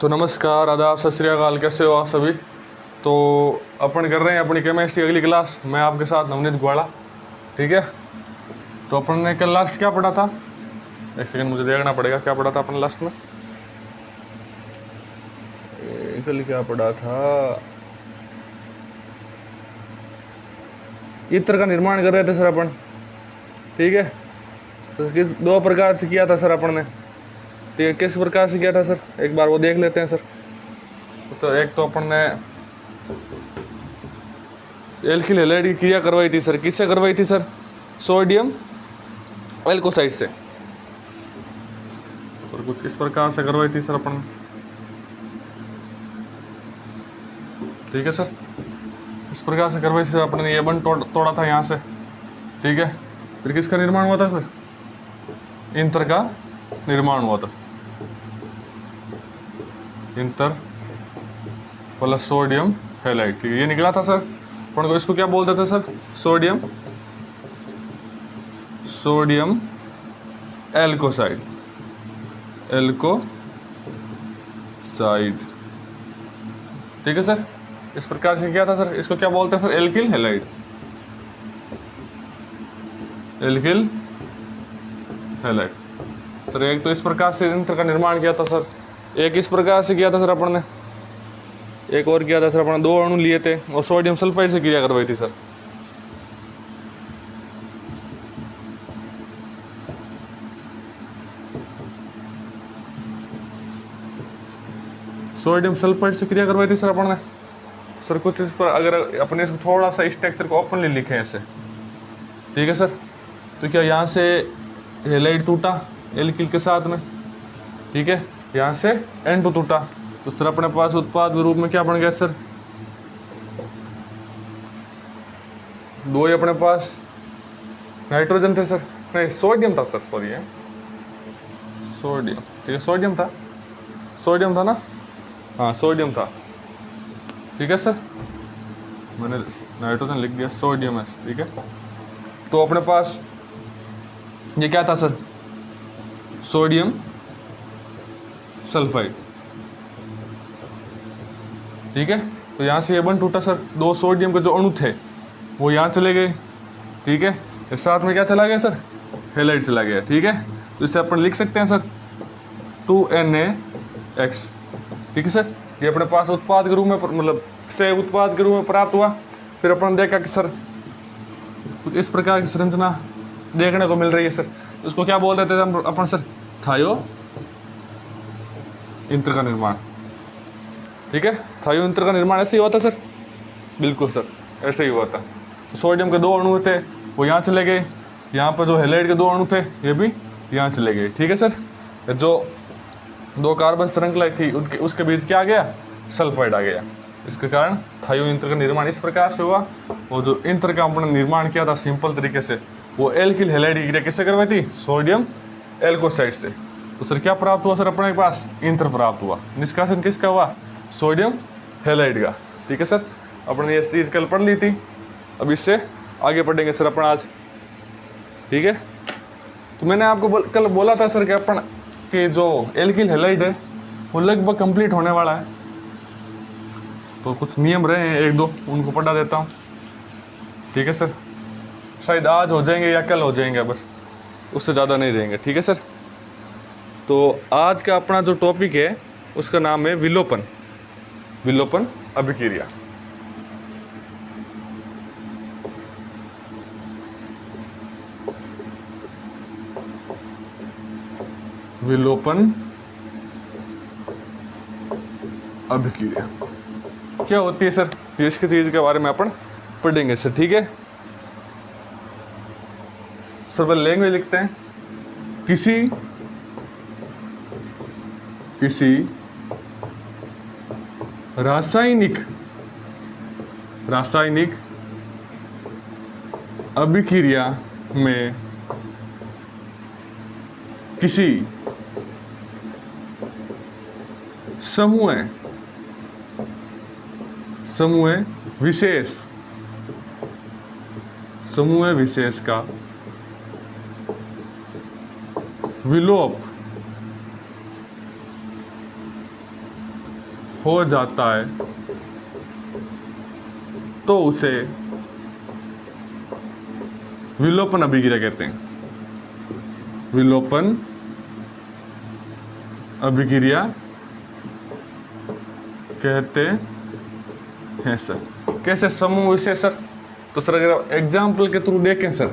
तो नमस्कार, आदाब, सत श्री अकाल। कैसे हो आप सभी। तो अपन कर रहे हैं अपनी केमिस्ट्री अगली क्लास। मैं आपके साथ नवनीत ग्वाड़ा। ठीक है, तो अपन ने कल लास्ट क्या पढ़ा था? एक सेकंड मुझे देखना पड़ेगा क्या पढ़ा था अपन लास्ट में। कल क्या पढ़ा था? इत्र का निर्माण कर रहे थे सर अपन। ठीक है, तो किस दो प्रकार से किया था सर अपन ने। ठीक है, किस प्रकार से किया था सर, एक बार वो देख लेते हैं सर। तो एक तो अपन ने एल्किल हैलाइड की क्रिया करवाई थी सर। किससे करवाई थी सर? सोडियम एल्कोसाइड से। सर कुछ इस प्रकार से करवाई थी सर अपन ने। ठीक है सर, इस प्रकार से करवाई थी सर अपन ने। ये बन तोड़ा था यहाँ से। ठीक है, फिर किसका निर्माण हुआ था सर? इंतर का निर्माण हुआ था। इंतर प्लस सोडियम हैलाइड। ठीक है, ये निकला था सर अपन को। इसको क्या बोलते थे सर? सोडियम एल्कोसाइड। ठीक है सर, इस प्रकार से किया था सर। इसको क्या बोलते हैं सर? Alkyl halide. सर एक तो इस प्रकार से इंतर का निर्माण किया था सर। एक इस प्रकार से किया था सर अपन ने। एक और किया था सर अपन ने, दो अणु लिए थे और सोडियम सल्फाइड से क्रिया करवाई थी सर। सोडियम सल्फाइड से क्रिया करवाई थी सर अपन ने। सर कुछ इस पर अगर अपने इसको थोड़ा सा स्ट्रक्चर को ओपनली लिखें ऐसे। ठीक है सर, तो क्या यहाँ से हैलाइड टूटा एल्किल के साथ में। ठीक है, यहाँ से N2 टूटा, तो सर अपने पास उत्पाद के रूप में क्या बन गया सर? दो ही अपने पास नाइट्रोजन थे सर, नहीं सोडियम था सर, सॉरी है सोडियम। ठीक है, सोडियम था ना। हाँ सोडियम था। ठीक है सर, मैंने नाइट्रोजन लिख दिया, सोडियम है। ठीक है, तो अपने पास ये क्या था सर? Sodium sulphide. ठीक है, तो यहाँ से ये बन टूटा सर। दो सोडियम के जो अणु थे वो यहाँ चले गए। ठीक है, इस साथ में क्या चला गया सर? हैलाइड चला गया। ठीक है, तो इसे अपन लिख सकते हैं सर 2Na(X). ठीक है सर, ये अपने पास उत्पाद के रूप में मतलब से उत्पाद के रूप में प्राप्त हुआ। फिर अपन देखा कि सर कुछ इस प्रकार की संरचना देखने को मिल रही है सर। उसको क्या बोल रहे थे अपन सर? थायो इंत्र का निर्माण। ठीक है, थायो इंत्र का निर्माण ऐसे ही हुआ था सर। बिल्कुल सर, ऐसे ही हुआ था। सोडियम के दो अणु थे वो यहाँ चले गए। यहाँ पर जो हैलाइड के दो अणु थे ये भी यहाँ चले गए। ठीक है सर, जो दो कार्बन श्रृंखला थी उनके उसके बीच क्या आ गया? सल्फाइड आ गया। इसके कारण थायो इंत्र का निर्माण इस प्रकार से हुआ। और जो इंत्र का अपने निर्माण किया था सिंपल तरीके से, वो एल्किल हैलाइड की क्रिया किससे करवाई थी? सोडियम एल्कोसाइड से। तो सर क्या प्राप्त हुआ सर अपने पास? इंत्र प्राप्त हुआ। निष्कासन किसका हुआ? सोडियम हैलाइड का। ठीक है सर, अपने ये चीज़ कल पढ़ ली थी, अब इससे आगे पढ़ेंगे सर अपन आज। ठीक है, तो मैंने आपको कल बोला था सर कि अपन कि जो एल्किल हैलाइड है वो लगभग कंप्लीट होने वाला है। तो कुछ नियम रहे हैं एक दो, उनको पढ़ा देता हूँ। ठीक है सर, शायद आज हो जाएंगे या कल हो जाएंगे, बस उससे ज़्यादा नहीं रहेंगे। ठीक है सर, तो आज का अपना जो टॉपिक है उसका नाम है विलोपन अभिक्रिया। विलोपन अभिक्रिया क्या होती है सर? इसकी चीज के बारे में अपन पढ़ेंगे सर। ठीक है सर, पहले लैंग्वेज लिखते हैं। किसी रासायनिक अभिक्रिया में किसी समूह विशेष का विलोप हो जाता है तो उसे विलोपन अभिक्रिया कहते हैं। विलोपन अभिक्रिया कहते हैं सर। कैसे? समूह विशेष सर। तो सर अगर एग्जाम्पल के थ्रू देखें सर,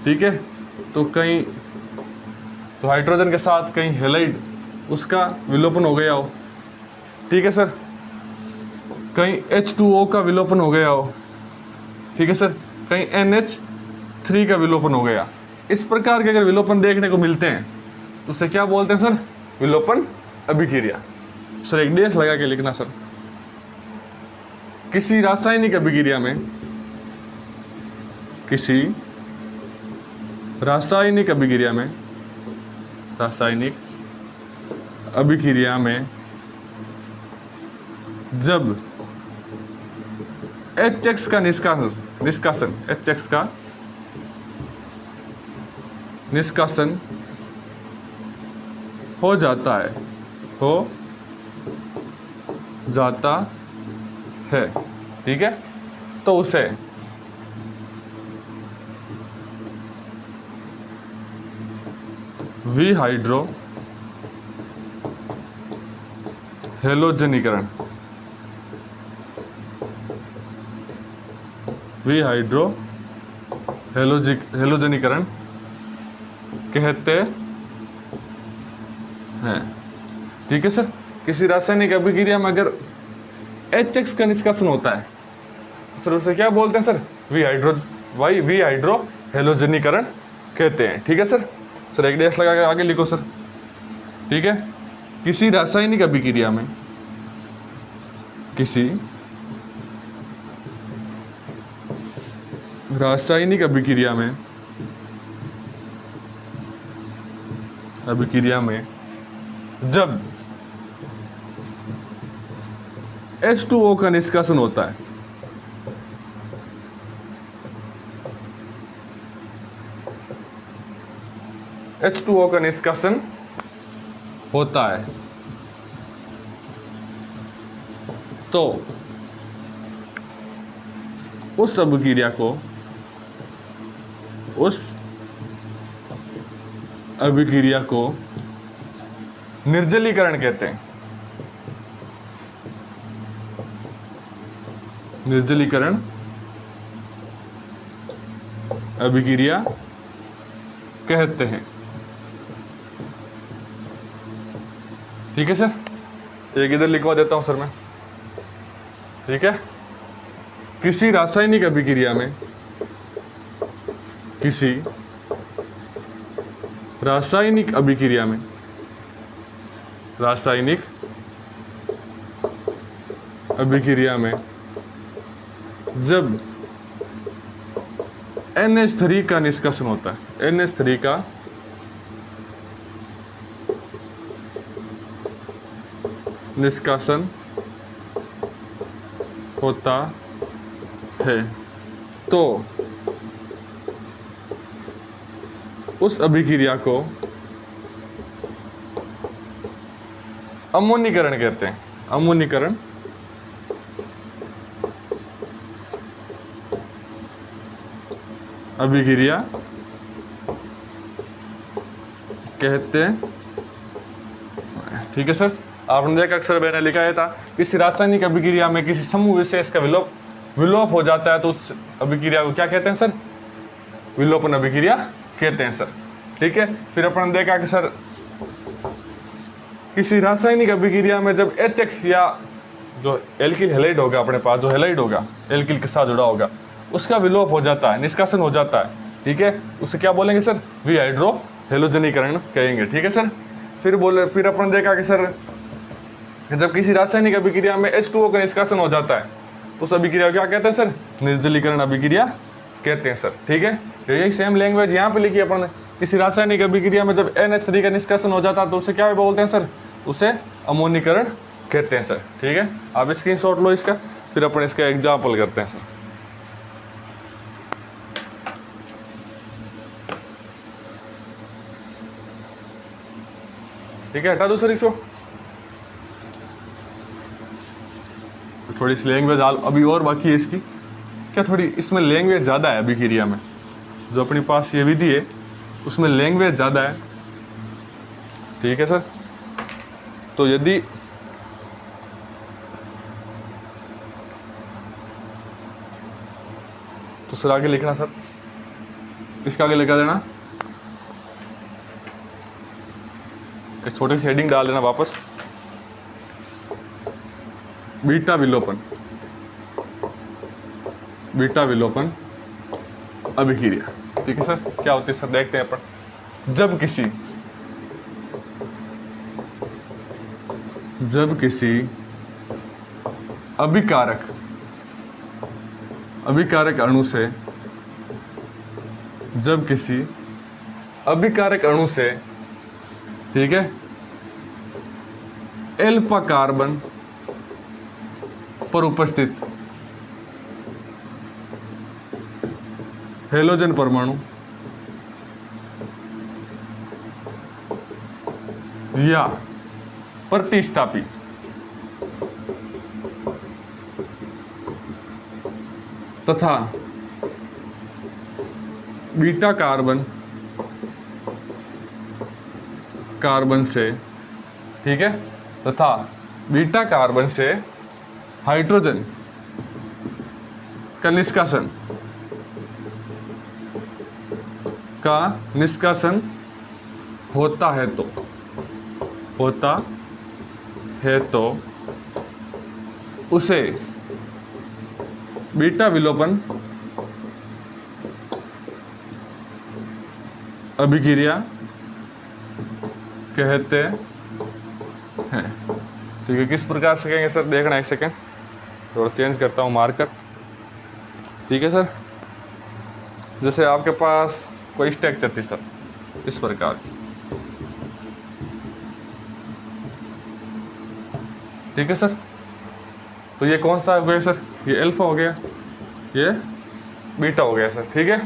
ठीक है, तो कहीं तो हाइड्रोजन के साथ कहीं हेलाइड उसका विलोपन हो गया हो, ठीक है सर, कहीं H2O का विलोपन हो गया हो, ठीक है सर, कहीं NH3 का विलोपन हो गया। इस प्रकार के अगर विलोपन देखने को मिलते हैं तो उसे क्या बोलते हैं सर? विलोपन अभिक्रिया। सर एक डेश लगा के लिखना सर। किसी रासायनिक अभिक्रिया में, किसी रासायनिक अभिक्रिया में, रासायनिक अभिक्रिया में जब HX का निष्कासन HX का निष्कासन हो जाता है, ठीक है, तो उसे विहाइड्रो हेलोजनीकरण, विहाइड्रो हेलोजनीकरण कहते हैं, ठीक है सर। किसी रासायनिक अभिक्रिया में अगर HX का निष्कासन होता है सर उसे क्या बोलते हैं सर? विहाइड्रो हेलोजनीकरण कहते हैं, ठीक है सर। सर एक डैश लगा के आगे लिखो सर, ठीक है। किसी रासायनिक अभिक्रिया में, किसी रासायनिक अभिक्रिया में जब H2O का निष्कासन होता है, H2O का निष्कासन होता है तो उस अभिक्रिया को निर्जलीकरण कहते हैं। निर्जलीकरण अभिक्रिया कहते हैं, ठीक है सर। एक इधर लिखवा देता हूं सर मैं, ठीक है। किसी रासायनिक अभिक्रिया में, किसी रासायनिक अभिक्रिया में, रासायनिक अभिक्रिया में जब NH3 का निष्कासन होता है, NH3 का निष्कासन होता है तो उस अभिक्रिया को अमोनीकरण कहते हैं। अमोनीकरण अभिक्रिया कहते हैं, ठीक है सर। आपने देखा अक्सर मैंने लिखा है था, किसी रासायनिक अभिक्रिया में किसी समूह विशेष का विलोप हो जाता है तो उस अभिक्रिया को क्या कहते हैं सर? विलोपन अभिक्रिया कहते हैं सर, ठीक है। फिर अपन ने देखा कि सर किसी रासायनिक अभिक्रिया में जब HX या जो एल्किल हैलाइड होगा अपने पास, जो हैलाइड होगा एल्किल के साथ जुड़ा होगा, उसका विलोप हो जाता है, निष्कासन हो जाता है, ठीक है, उसे क्या बोलेंगे सर? विहाइड्रो हेलोजनीकरण कहेंगे, ठीक है सर। फिर अपन देखा कि सर जब किसी रासायनिक अभिक्रिया में H2O का निष्कासन हो जाता है तो उस अभिक्रिया को क्या कहते हैं सर? निर्जलीकरण अभिक्रिया कहते हैं सर, ठीक है। यही सेम लैंग्वेज यहाँ पे लिखी अपन ने। किसी रासायनिक अभिक्रिया में जब NH3 का निष्कासन हो जाता है तो उसे क्या बोलते हैं सर? उसे अमोनीकरण कहते हैं सर, ठीक है। आप स्क्रीनशॉट लो इसका, फिर अपन इसका एग्जाम्पल करते हैं सर। ठीक है, हटा दो सर इसको। थोड़ी सी लैंग्वेज अभी और बाकी है इसकी, क्या थोड़ी इसमें लैंग्वेज ज़्यादा है अभिक्रिया में। जो अपने पास ये विधि है उसमें लैंग्वेज ज़्यादा है, ठीक है सर। तो यदि तो सर आगे लिखना सर, इसका आगे लिखा देना, एक छोटी सी हेडिंग डाल देना वापस, बीटा विलोपन, बीटा विलोपन अभिक्रिया, ठीक है सर। क्या होती है सर, देखते हैं अपन। जब किसी अभिकारक अणु से, जब किसी अभिकारक अणु से, ठीक है, एल्फा कार्बन पर उपस्थित हेलोजन परमाणु या प्रतिस्थापी तथा बीटा कार्बन से, ठीक है, तथा बीटा कार्बन से हाइड्रोजन का निष्कासन होता है तो उसे बीटा विलोपन अभिक्रिया कहते हैं, ठीक है। किस प्रकार से कहेंगे सर, देखना एक सेकेंड, थोड़ा चेंज करता हूँ मार्कर, ठीक है सर। जैसे आपके पास कोई स्ट्रक्चर थी सर इस प्रकार की, ठीक है सर। तो ये कौन सा हो गया सर, ये अल्फा हो गया, ये बीटा हो गया सर, ठीक है।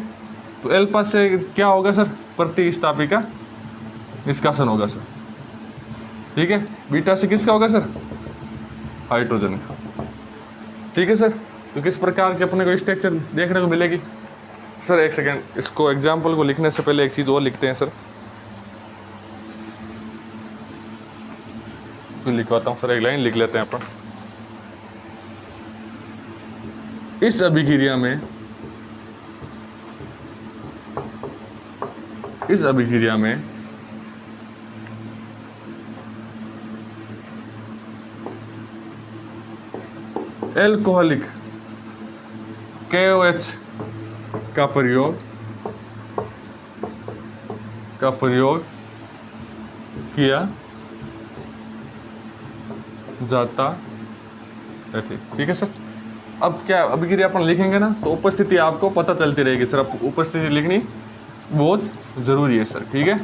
तो अल्फा से क्या होगा सर, प्रतिस्थापी का निष्कासन होगा सर, ठीक है। बीटा से किसका होगा सर, हाइड्रोजन का, ठीक है सर। तो किस प्रकार के अपने को स्ट्रक्चर देखने को मिलेगी सर। एक सेकेंड, इसको एग्जाम्पल को लिखने से पहले एक चीज़ और लिखते हैं सर, तो लिखवाता हूँ सर, एक लाइन लिख लेते हैं अपन। इस अभिक्रिया में एल्कोहलिक KOH का प्रयोग किया जाता है, ठीक है सर। अब क्या अभिक्रिया अपन लिखेंगे ना, तो उपस्थिति आपको पता चलती रहेगी सर। अब उपस्थिति लिखनी बहुत ज़रूरी है सर, ठीक है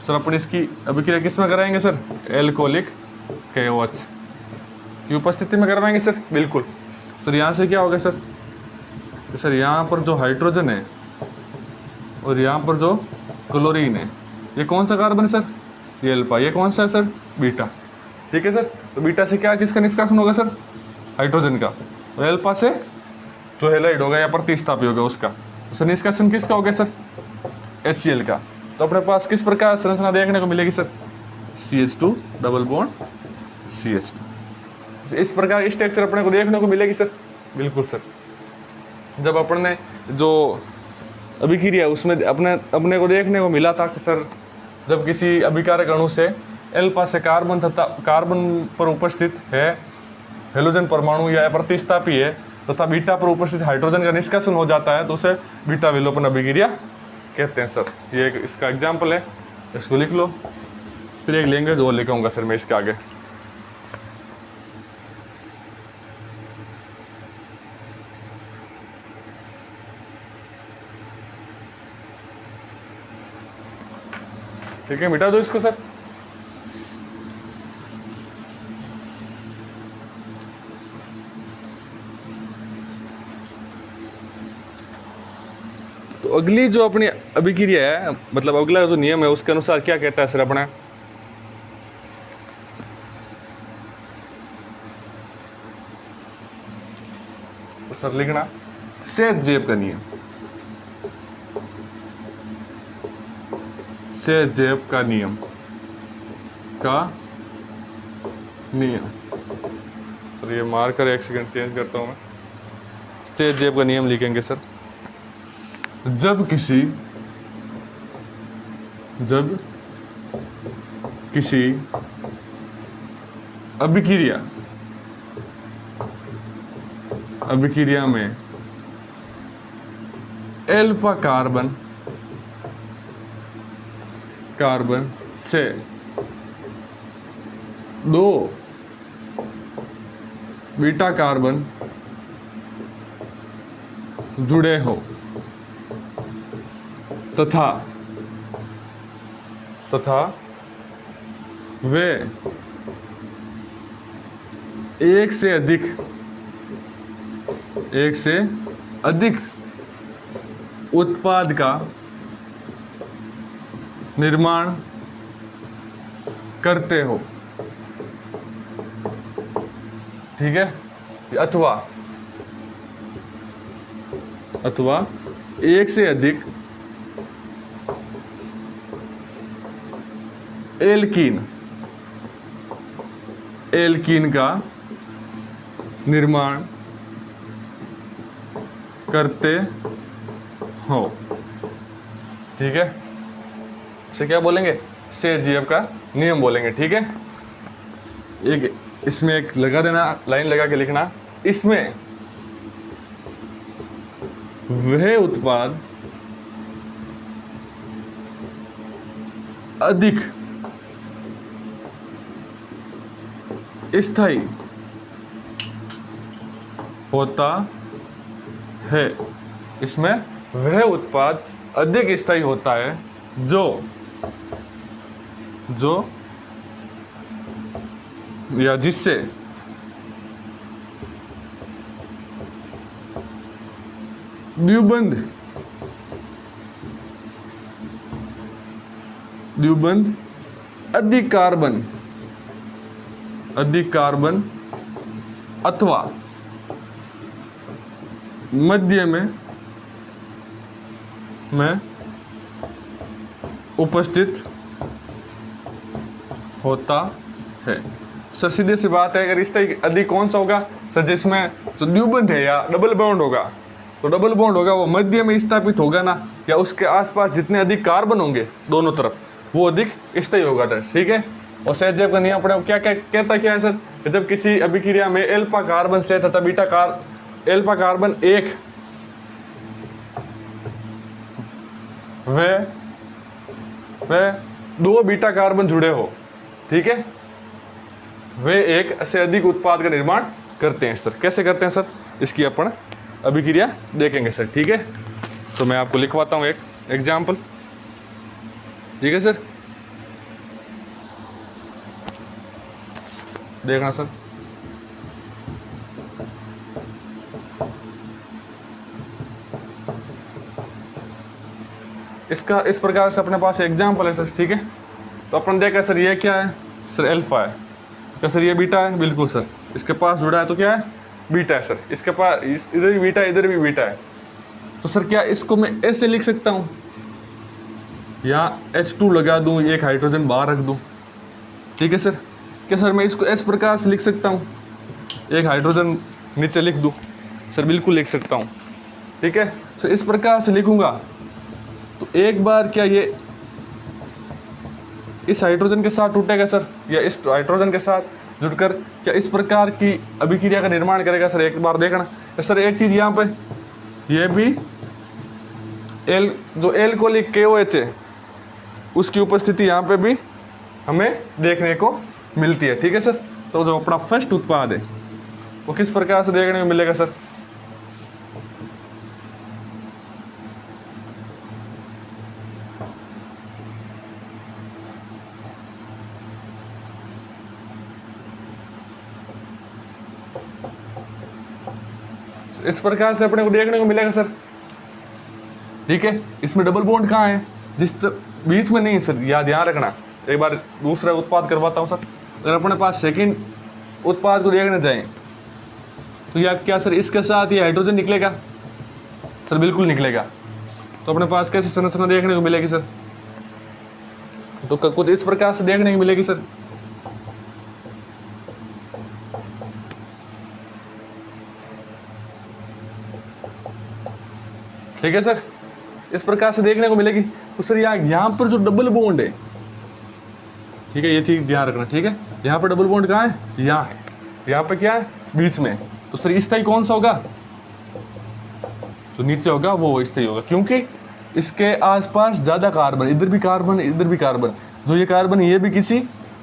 सर। अपन इसकी अभिक्रिया किस में कराएंगे सर, एल्कोहलिक KOH की उपस्थिति में करवाएंगे सर, बिल्कुल सर। यहाँ से क्या होगा सर, सर यहाँ पर जो हाइड्रोजन है और यहाँ पर जो क्लोरीन है, ये कौन सा कार्बन है सर, ये अल्फा, ये कौन सा है सर, बीटा, ठीक है सर। तो बीटा से क्या किसका निष्कासन होगा सर, हाइड्रोजन का, और अल्फा से जो हेलाइड होगा या प्रतिस्थापी होगा उसका, तो निष्कासन किसका होगा सर, HCl का। तो अपने पास किस प्रकार संरचना देखने को मिलेगी sir, CH2 double bond CH2। इस प्रकार स्ट्रक्चर अपने को देखने को मिलेगी सर, बिल्कुल सर। जब अपन ने जो अभिक्रिया उसमें अपने को देखने को मिला था कि सर, जब किसी अभिकारक अणु से अल्फा से कार्बन पर उपस्थित है हेलोजन परमाणु या प्रतिस्थापी है तथा बीटा पर उपस्थित हाइड्रोजन का निष्कासन हो जाता है, तो उसे बीटा विलोपन अभिक्रिया कहते हैं सर। ये इसका एग्जाम्पल है, इसको लिख लो। फिर एक लैंग्वेज और लिखूंगा सर मैं इसके आगे। ठीक है, मिटा दो इसको सर। तो अगली जो अपनी अभिक्रिया है, मतलब अगला जो नियम है उसके अनुसार क्या कहता है सर अपना, सर लिखना सेट-जेब का नियम, सेट-जेब का नियम सर ये मार्कर 1 सेकंड चेंज करता हूँ मैं। सेट-जेब का नियम लिखेंगे सर, जब किसी अभिक्रिया में एल्फा कार्बन से 2 बीटा कार्बन जुड़े हो तथा वे एक से अधिक उत्पाद का निर्माण करते हो, ठीक है, अथवा एक से अधिक एल्कीन का निर्माण करते हो, ठीक है। इसे क्या बोलेंगे? सेट-जेब का नियम बोलेंगे, ठीक है। एक इसमें एक लगा देना, लाइन लगा के लिखना, इसमें वह उत्पाद अधिक स्थायी होता है, इसमें वह उत्पाद अधिक स्थायी होता है जो या जिससे द्विबंध अधिक कार्बन अथवा मध्य में उपस्थित होता है। सर सीधे सी बात है, अगर इस तरह अधिक कौन सा होगा सर? जिसमें जो द्विबंध है या डबल बॉन्ड होगा, तो डबल बॉन्ड होगा वो मध्य में स्थापित होगा ना, या उसके आसपास जितने अधिक कार्बन होंगे दोनों तरफ, वो अधिक स्थायी होगा, ठीक है। और सेट-जेब का नियम अपने क्या कहता क्या है सर? जब किसी अभिक्रिया में एल्फा कार्बन से तथा एल्फा कार्बन 1 वे 2 बीटा कार्बन जुड़े हो, ठीक है, वे एक से अधिक उत्पाद का निर्माण करते हैं। सर कैसे करते हैं सर? इसकी अपन अभिक्रिया देखेंगे सर, ठीक है। तो मैं आपको लिखवाता हूँ एक एग्जाम्पल, ठीक है सर, देखना सर। इसका इस प्रकार से अपने पास एग्जाम्पल है सर, ठीक है। तो अपन देखा सर ये क्या है सर? एल्फा है। क्या सर ये बीटा है? बिल्कुल सर। इसके पास जुड़ा है तो क्या है? बीटा है सर। इसके पास इधर भी बीटा है, इधर भी बीटा है। तो सर क्या इसको मैं ऐसे लिख सकता हूँ, या H2 लगा दूँ, एक हाइड्रोजन बाहर रख दूँ, ठीक है सर। क्या सर मैं इसको इस प्रकार से लिख सकता हूँ, एक हाइड्रोजन नीचे लिख दूँ? सर बिल्कुल लिख सकता हूँ, ठीक है सर। इस प्रकार से लिखूँगा तो एक बार क्या ये इस हाइड्रोजन के साथ टूटेगा सर, या इस हाइड्रोजन के साथ जुड़कर क्या इस प्रकार की अभिक्रिया का निर्माण करेगा सर? एक बार देखना सर। एक चीज़ यहाँ पे ये भी जो एल्कोहलिक KOH है उसकी उपस्थिति यहाँ पे भी हमें देखने को मिलती है, ठीक है सर। तो जो अपना फर्स्ट उत्पाद है वो किस प्रकार से देखने को मिलेगा सर? इस प्रकार से अपने को देखने को मिलेगा सर, ठीक है। इसमें डबल बॉन्ड कहाँ है? बीच में नहीं है सर, याद ध्यान रखना। एक बार दूसरा उत्पाद करवाता हूँ सर। अगर अपने पास सेकंड उत्पाद को देखने जाएं तो या क्या सर इसके साथ ये हाइड्रोजन निकलेगा? सर बिल्कुल निकलेगा। तो अपने पास कैसी संरचना देखने को मिलेगी सर? तो कुछ इस प्रकार से देखने को मिलेगी सर। ठीक है सर, इस प्रकार से देखने को मिलेगी। तो सर यहाँ पर जो डबल बॉन्ड है, ठीक है, ये चीज ध्यान रखना। ठीक है, यहाँ पर डबल बॉन्ड कहाँ है? यहाँ है। यहाँ पे क्या है? बीच में। तो सर स्थायी कौन सा होगा? जो नीचे होगा वो स्थायी होगा, क्योंकि इसके आसपास ज्यादा कार्बन, इधर भी कार्बन, इधर भी कार्बन, जो ये कार्बन ये भी किसी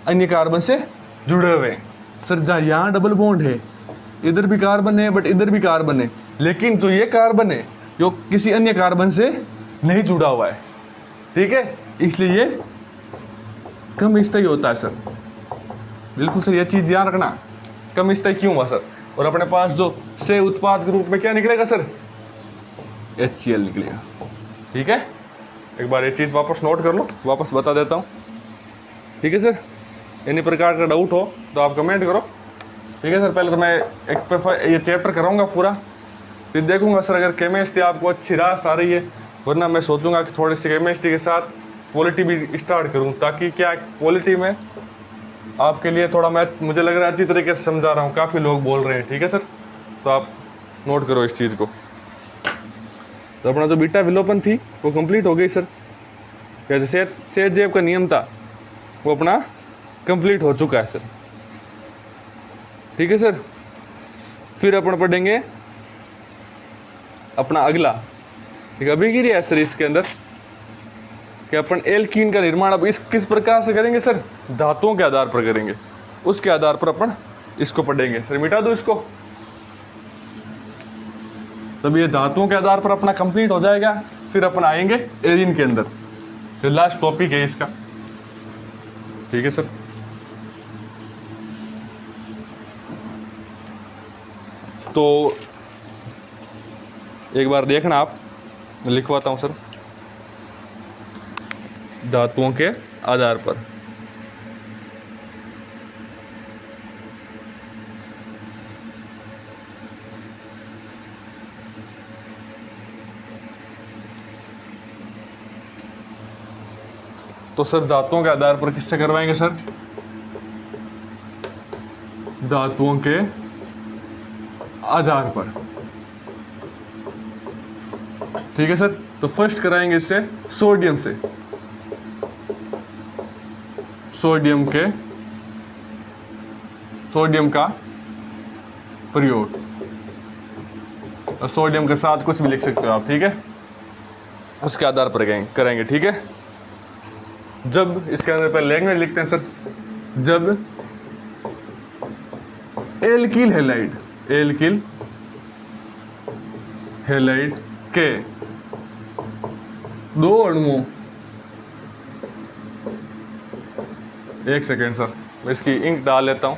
अन्य कार्बन से जुड़े हुए हैं। सर जहाँ यहाँ डबल बॉन्ड है, इधर भी कार्बन है बट इधर भी कार्बन है, लेकिन जो ये कार्बन है जो किसी अन्य कार्बन से नहीं जुड़ा हुआ है। ठीक है, इसलिए ये कम स्थायी होता है सर। बिल्कुल सर, ये चीज ध्यान रखना, कम स्थायी क्यों हुआ सर। और अपने पास जो से उत्पाद के रूप में क्या निकलेगा सर? HCl निकलेगा। ठीक है, एक बार ये चीज वापस नोट कर लो, वापस बता देता हूँ। ठीक है सर, any प्रकार का डाउट हो तो आप कमेंट करो। ठीक है सर, पहले तो मैं ये चैप्टर कराऊंगा पूरा, फिर देखूंगा सर अगर केमिस्ट्री आपको अच्छी रास आ रही है, वरना मैं सोचूंगा कि थोड़ी सी केमिस्ट्री के साथ पॉलिटी भी स्टार्ट करूं, ताकि क्या पॉलिटी में आपके लिए थोड़ा मैं मुझे लग रहा है अच्छी तरीके से समझा रहा हूँ, काफ़ी लोग बोल रहे हैं। ठीक है सर, तो आप नोट करो इस चीज़ को। तो अपना जो बीटा विलोपन थी वो कंप्लीट हो गई सर। जैसे सेजेब का नियम था वो अपना कंप्लीट हो चुका है सर। ठीक है सर, फिर अपन पढ़ेंगे अपना अगला एक अभिक्रिया है सर इसके अंदर, कि अपन एल्कीन का निर्माण अब इस किस प्रकार से करेंगे सर? धातुओं के आधार पर करेंगे, उसके आधार पर अपन इसको पढ़ेंगे। सर मिटा दो इसको। तब ये धातुओं के आधार पर अपना कंप्लीट हो जाएगा, फिर अपन आएंगे एरिन के अंदर, फिर लास्ट टॉपिक है इसका। ठीक है सर, तो एक बार देखना आप, मैं लिखवाता हूं सर। धातुओं के आधार पर तो सर धातुओं के आधार पर किससे करवाएंगे सर? धातुओं के आधार पर। ठीक है सर, तो फर्स्ट कराएंगे इससे सोडियम से, सोडियम का प्रयोग, और सोडियम के साथ कुछ भी लिख सकते हो आप। ठीक है, उसके आधार पर करेंगे। ठीक है, जब इसके अंदर पहले लैंग्वेज लिखते हैं सर, जब एल्किल हैलाइड के दो अणुओं, एक सेकेंड सर, मैं इसकी इंक डाल लेता हूं।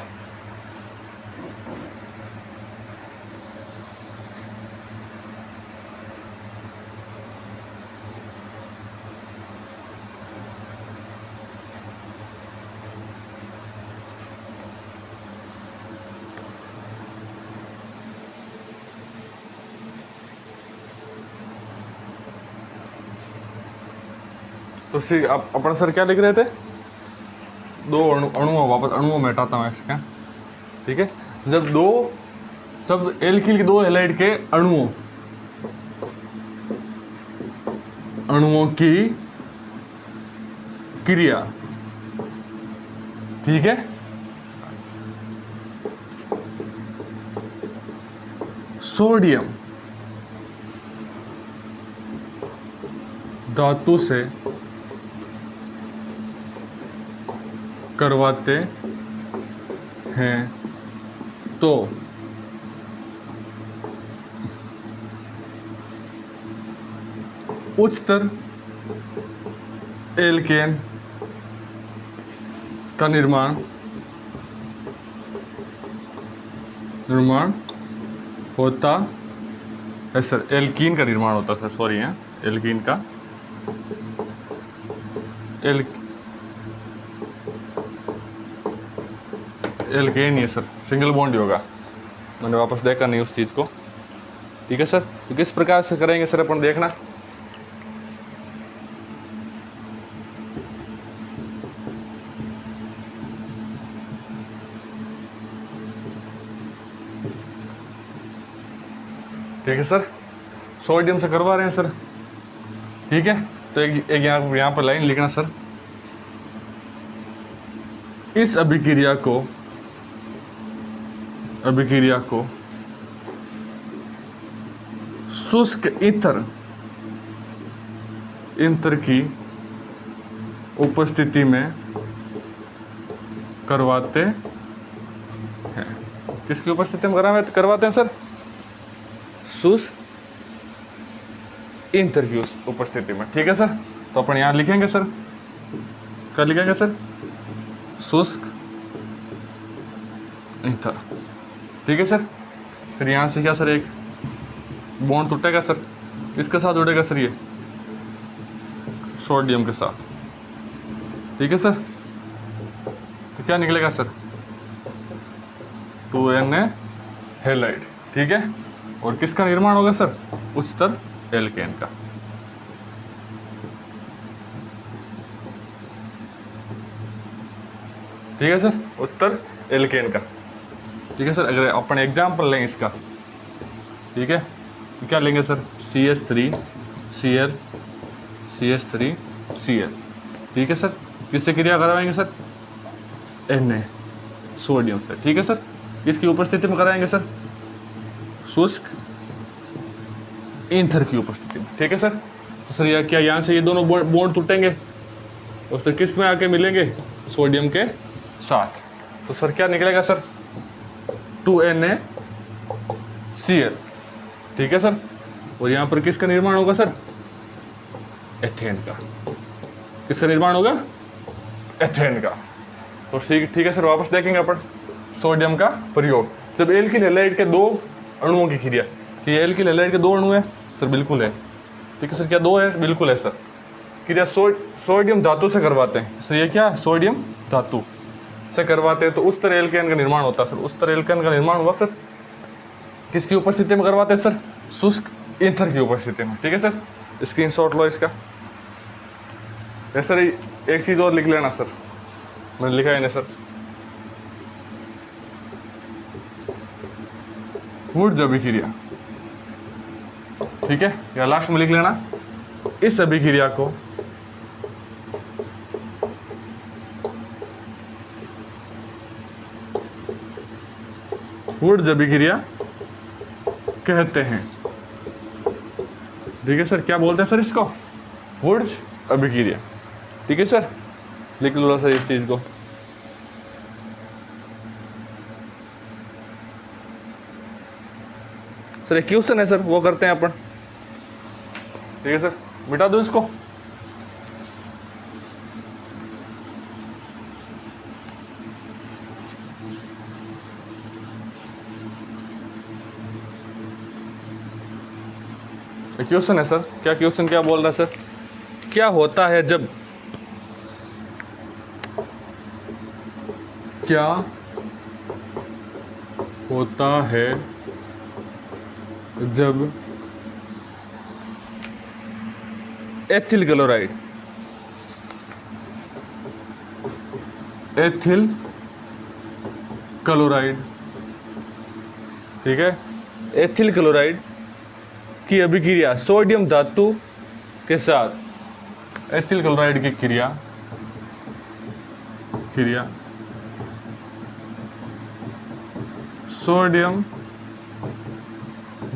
तो अपन सर क्या लिख रहे थे? दो अणुओं, वापस अणुओं में हटाता हूँ एक्स का। ठीक है, जब एल्किल के दो हैलाइड के अणुओं की क्रिया, ठीक है, सोडियम धातु से करवाते हैं तो उच्चतर एल्केन का निर्माण होता है सर। एल्कीन का निर्माण होता है सर, सॉरी है, एल्कीन का एल्केन ही है सर, सिंगल बॉन्ड ही होगा। मैंने वापस देखा नहीं उस चीज़ को। ठीक है सर, तो किस प्रकार से करेंगे सर अपन देखना। ठीक है सर, सोडियम से करवा रहे हैं सर। ठीक है, तो एक यहाँ पर लाइन लिखना सर, इस अभिक्रिया को शुष्क ईथर की उपस्थिति में करवाते हैं। किसकी उपस्थिति में करवाते हैं सर? शुष्क ईथर की उपस्थिति में। ठीक है सर, तो अपन यहाँ लिखेंगे सर, क्या लिखेंगे सर? शुष्क ईथर। ठीक है सर, फिर यहाँ से क्या सर, एक बॉन्ड टूटेगा सर, किसके साथ जुड़ेगा सर? ये सोडियम के साथ। ठीक है सर, तो क्या निकलेगा सर? 2Na halide. ठीक है, और किसका निर्माण होगा सर? उच्चतर एल्केन का। ठीक है सर, उच्चतर एल्केन का। ठीक है सर, अगर अपन एग्जाम्पल लें इसका, ठीक है, तो क्या लेंगे सर? CH3Cl CH3Cl। ठीक है सर, किससे क्रिया करवाएंगे सर? Na सोडियम से। ठीक है सर, किसकी उपस्थिति में कराएंगे सर? शुष्क ईथर की उपस्थिति में। ठीक है सर, तो सर यह क्या यहाँ से ये दोनों बॉन्ड टूटेंगे और सर किस में आके मिलेंगे? सोडियम के साथ। तो सर क्या निकलेगा सर? 2NaCl। ठीक है सर, और यहाँ पर किसका निर्माण होगा सर? एथेन का। किसका निर्माण होगा? एथेन का। तो ठीक है सर, वापस देखेंगे अपन सोडियम का प्रयोग। जब एल्किल हैलाइड के दो अणुओं की क्रिया, कि एल्किल हैलाइड के दो अणु है सर? बिल्कुल है। ठीक है सर, क्या दो है? बिल्कुल है सर। क्रिया सोडियम धातु से करवाते हैं सर। ये क्या? सोडियम धातु से करवाते हैं, तो उस तरह एल्केन का निर्माण होता है सर। उस तरह एल्केन का निर्माण हुआ सर, किसकी उपस्थिति में करवाते हैं सर? शुष्क ईथर की उपस्थिति में। ठीक है सर, स्क्रीनशॉट लो इसका। सर एक चीज़ और लिख लेना सर, मैंने लिखा है ना सर, वुड्स अभिक्रिया। ठीक है, या लास्ट में लिख लेना, इस अभिक्रिया को वुड्स अभिक्रिया कहते हैं। ठीक है सर, क्या बोलते हैं सर इसको? वुड्स अभिक्रिया। ठीक है सर, लिख लो सर इस चीज को। सर एक क्वेश्चन है सर, वो करते हैं अपन। ठीक है सर, मिटा दो इसको। क्वेश्चन है सर, क्या क्वेश्चन क्या बोल रहा है सर? क्या होता है जब एथिल क्लोराइड, ठीक है, एथिल क्लोराइड की अभिक्रिया सोडियम धातु के साथ, एथिल क्लोराइड की क्रिया सोडियम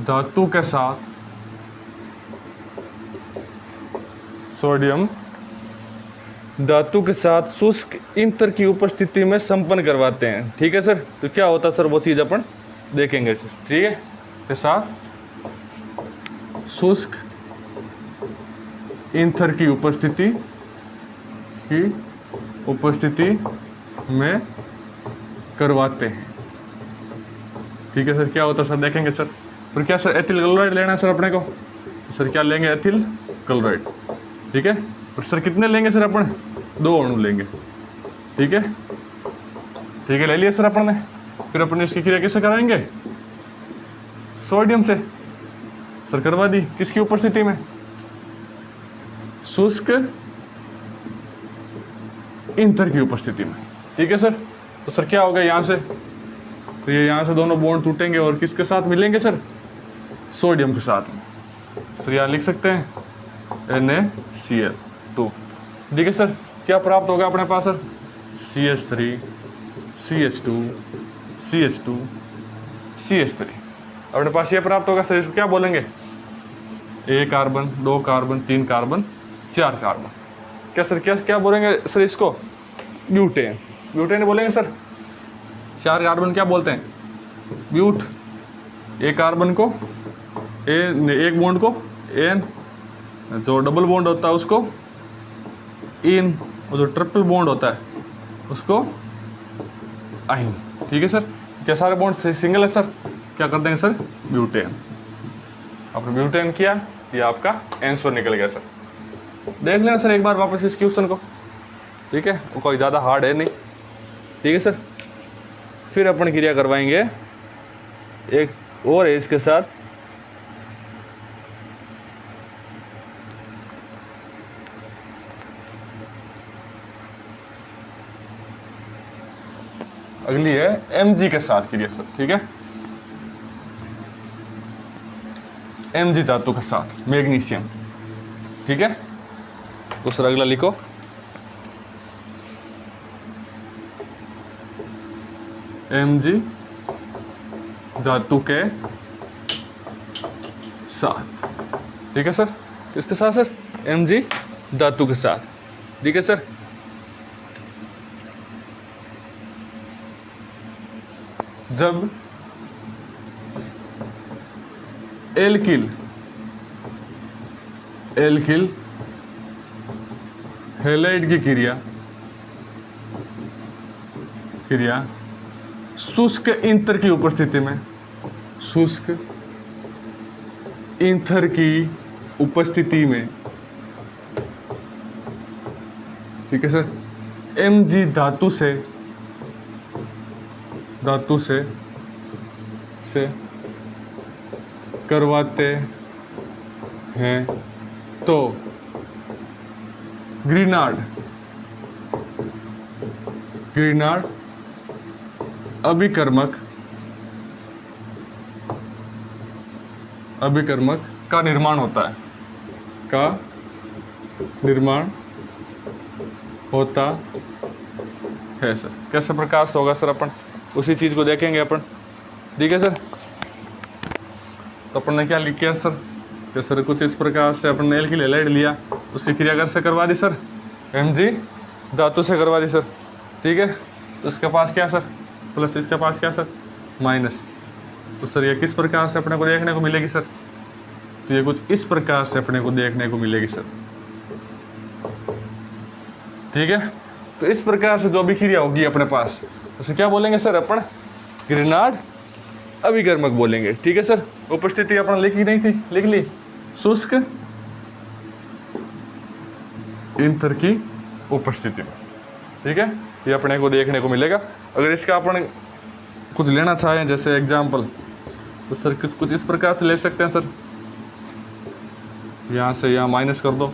धातु के साथ, शुष्क ईथर की उपस्थिति में संपन्न करवाते हैं। ठीक है सर, तो क्या होता है सर, वो चीज अपन देखेंगे। ठीक है, के साथ शुष्क ईथर की उपस्थिति में करवाते हैं। ठीक है सर, क्या होता है सर, देखेंगे सर। फिर क्या सर, एथिल क्लोराइड लेना है सर अपने को। सर क्या लेंगे? Ethyl chloride. ठीक है, और सर कितने लेंगे सर अपन? 2 अणु लेंगे। ठीक है, ले लिया सर अपन ने। फिर अपन इसकी क्रिया कैसे कराएंगे? सोडियम से सर करवा दी, किसकी उपस्थिति में? शुष्क ईंधन की उपस्थिति में। ठीक है सर। तो सर क्या होगा यहाँ से, तो ये यहाँ से दोनों बॉन्ड टूटेंगे और किसके साथ मिलेंगे सर? सोडियम के साथ। सर यहाँ लिख सकते हैं NaCl2। ठीक है सर। क्या प्राप्त होगा अपने पास sir? CH3 CH2 CH2 CH3 अपने पास ये प्राप्त होगा सर। इसको क्या बोलेंगे? 1 कार्बन, 2 कार्बन, 3 कार्बन, 4 कार्बन। क्या सर क्या बोलेंगे सर इसको? ब्यूटेन। ब्यूटेन बोलेंगे सर। 4 कार्बन क्या बोलते हैं? ब्यूट। 1 कार्बन को एक बॉन्ड को एन, जो डबल बॉन्ड होता है उसको इन, और जो ट्रिपल बॉन्ड होता है उसको आइन। ठीक है सर। क्या सारे बॉन्ड सिंगल है सर? क्या कर देंगे सर? ब्यूटेन। आपने ब्यूटेन किया, ये आपका आंसर निकल गया सर। देख लेना सर एक बार वापस इस क्वेश्चन को। ठीक है, कोई ज़्यादा हार्ड है नहीं। ठीक है सर। फिर अपन क्रिया करवाएंगे एक और है इसके साथ। अगली है Mg के साथ क्रिया सर। ठीक है, Mg धातु के साथ मैग्नीशियम। ठीक है, तो सर अगला लिखो। Mg धातु के साथ। ठीक है सर। किसके साथ सर? Mg धातु के साथ। ठीक है सर। जब एल्किल हैलाइड की क्रिया शुष्क ईंधन की उपस्थिति में, शुष्क ईंधन की उपस्थिति में, ठीक है सर, Mg धातु से करवाते हैं तो ग्रीनार्ड अभिकर्मक का निर्माण होता है सर। कैसे प्रकार से होगा सर? अपन उसी चीज़ को देखेंगे अपन। ठीक है सर। तो अपन ने क्या लिख किया सर कि सर कुछ इस प्रकार से अपन ने एल्किल हैलाइड लिया, उसकी क्रिया कैसे करवा दी सर? Mg धातु से करवा दी सर। ठीक है, तो इसके पास क्या सर? प्लस, इसके पास क्या सर? माइनस। तो सर ये किस प्रकार से अपने को देखने को मिलेगी सर? तो ये कुछ इस प्रकार से अपने को देखने को मिलेगी सर। ठीक है, तो इस प्रकार से जो भी क्रिया होगी अपने पास उसे क्या बोलेंगे सर? अपन ग्रीनार्ड अभिकर्मक बोलेंगे। ठीक है सर। उपस्थिति अपन लिखी नहीं थी, लिख ली। शुष्क ईंधन की उपस्थिति में। ठीक है, ये अपने को देखने को मिलेगा। अगर इसका अपन कुछ लेना चाहें जैसे एग्जाम्पल, तो सर कुछ इस प्रकार से ले सकते हैं सर। यहाँ से यहाँ माइनस कर दो।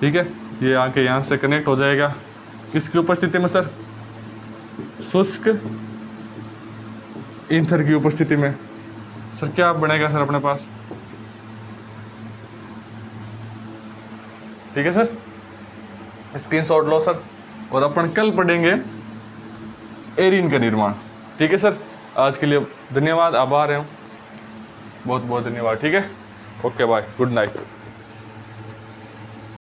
ठीक है, ये आके यहाँ से कनेक्ट हो जाएगा। किसकी उपस्थिति में सर? शुष्क ईंधन की उपस्थिति में। सर क्या बनेगा सर अपने पास? ठीक है सर, स्क्रीनशॉट लो सर। और अपन कल पढ़ेंगे एरीन का निर्माण। ठीक है सर। आज के लिए धन्यवाद, आभार है, बहुत बहुत धन्यवाद। ठीक है, ओके बाय, गुड नाइट।